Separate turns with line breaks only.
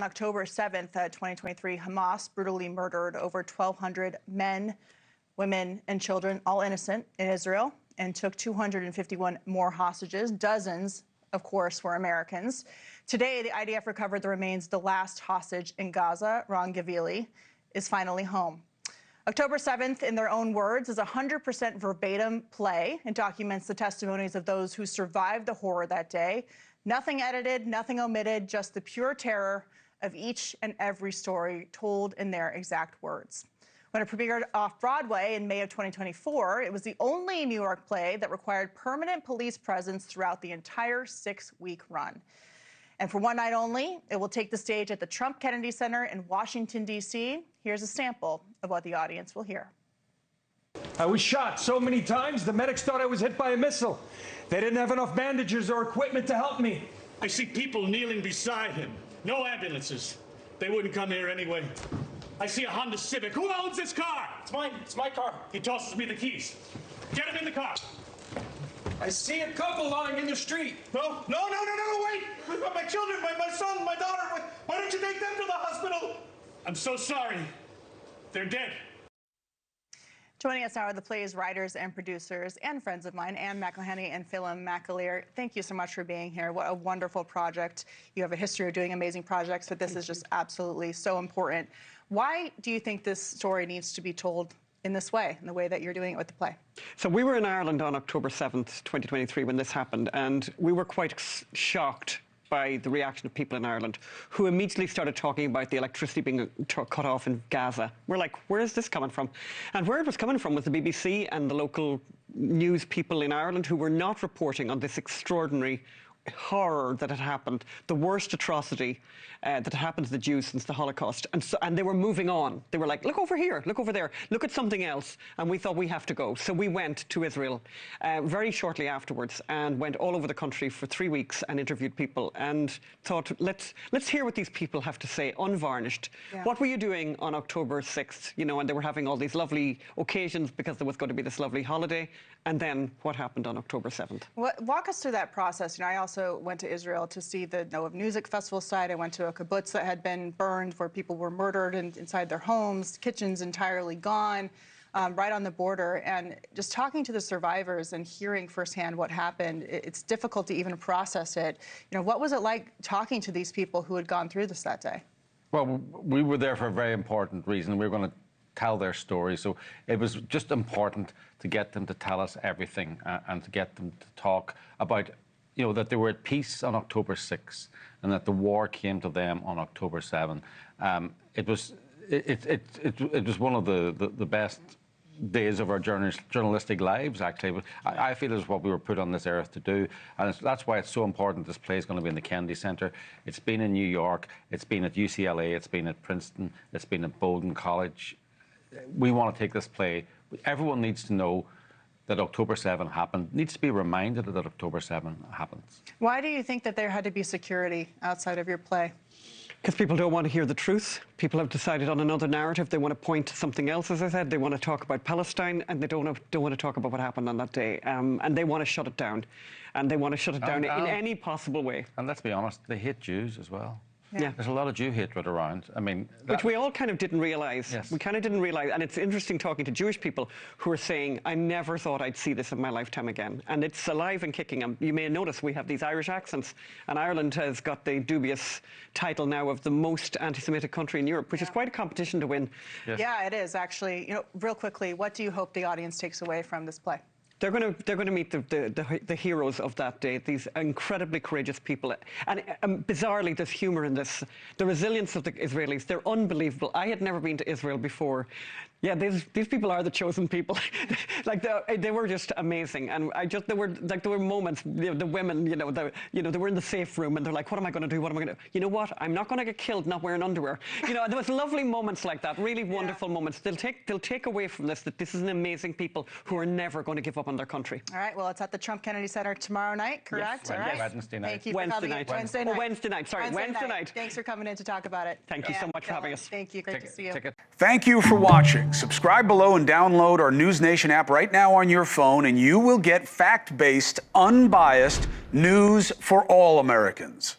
On October 7th, 2023, Hamas brutally murdered over 1,200 men, women, and children, all innocent, in Israel, and took 251 more hostages. Dozens, of course, were Americans. Today, the IDF recovered the remains of the last hostage in Gaza, Ron Gavili, is finally home. October 7th, in their own words, is a 100% verbatim play and documents the testimonies of those who survived the horror that day. Nothing edited, nothing omitted, just the pure terror of each and every story told in their exact words. When it premiered off-Broadway in May of 2024, it was the only New York play that required permanent police presence throughout the entire 6-week run. And for one night only, it will take the stage at the Trump Kennedy Center in Washington, D.C. Here's a sample of what the audience will hear.
I was shot so many times, the medics thought I was hit by a missile. They didn't have enough bandages or equipment to help me.
I see people kneeling beside him. No ambulances. They wouldn't come here anyway. I see a Honda Civic. Who owns this car?
It's mine. It's my car.
He tosses me the keys. Get him in the car.
I see a couple lying in the street.
No, wait! We've got my children, my son, my daughter. Why don't you take them to the hospital? I'm so sorry. They're dead.
Joining us now are the play's writers and producers and friends of mine, McElhinney and Phelim McAleer. Thank you so much for being here. What a wonderful project. You have a history of doing amazing projects, but this is just absolutely so important. Why do you think this story needs to be told in this way, in the way that you're doing it with the play?
So we were in Ireland on October 7th, 2023, when this happened, and we were quite shocked by the reaction of people in Ireland who immediately started talking about the electricity being cut off in Gaza. We're like, where is this coming from? And where it was coming from was the BBC and the local news people in Ireland who were not reporting on this extraordinary horror that had happened, the worst atrocity that had happened to the Jews since the Holocaust. And they were moving on. They were like, look over here, look over there, look at something else. And we thought, we have to go. So we went to Israel very shortly afterwards and went all over the country for 3 weeks and interviewed people and thought, let's hear what these people have to say, unvarnished. Yeah. What were you doing on October 6th? You know, and they were having all these lovely occasions because there was going to be this lovely holiday. And then what happened on October 7th?
Walk us through that process. You know, I also went to Israel to see the Noah Music Festival site. I went to a kibbutz that had been burned where people were murdered inside their homes, kitchens entirely gone, right on the border. And just talking to the survivors and hearing firsthand what happened, it's difficult to even process it. You know, what was it like talking to these people who had gone through this that day?
Well, we were there for a very important reason. We were going to tell their story. So it was just important to get them to tell us everything and to get them to talk about, you know, that they were at peace on October 6th and that the war came to them on October 7th. It was one of the best days of our journalistic lives, actually. I feel it's what we were put on this earth to do, and that's why it's so important. This play is going to be in the Kennedy Center. It's been in New York, it's been at UCLA, it's been at Princeton, it's been at Bowdoin College. We want to take this play. Everyone needs to know that October 7 happened, needs to be reminded that October 7 happens.
Why do you think that there had to be security outside of your play?
Because people don't want to hear the truth. People have decided on another narrative. They want to point to something else, as I said. They want to talk about Palestine, and they don't want to talk about what happened on that day. And they want to shut it down. And they want to shut it down in any possible way.
And let's be honest, they hate Jews as well.
Yeah.
There's a lot of Jew hatred around. I mean,
which we all kind of didn't realise.
Yes.
We kind of didn't realise. And it's interesting talking to Jewish people who are saying, I never thought I'd see this in my lifetime again. And it's alive and kicking. And you may notice we have these Irish accents. And Ireland has got the dubious title now of the most anti-Semitic country in Europe, which is quite a competition to win.
Yes. Yeah, it is, actually. You know, real quickly, what do you hope the audience takes away from this play?
They're going to meet the heroes of that day, these incredibly courageous people. And bizarrely, there's humour in this. The resilience of the Israelis, they're unbelievable. I had never been to Israel before. Yeah, these people are the chosen people. Like they were just amazing, and there were moments. The women, they were in the safe room, and they're like, "What am I going to do? What am I going to? You know what? I'm not going to get killed not wearing underwear." You know, there was lovely moments like that, really wonderful moments. They'll take away from this that this is an amazing people who are never going to give up on their country.
All right. Well, it's at the Trump Kennedy Center tomorrow night, correct?
Yes,
All right.
Wednesday night.
Thank you.
Wednesday night.
Wednesday night.
Wednesday night. Sorry, Wednesday night.
Thanks for coming in to talk about it.
Thank you so much for having us.
Thank you. Great to see you.
Thank you for watching. Subscribe below and download our NewsNation app right now on your phone, and you will get fact-based, unbiased news for all Americans.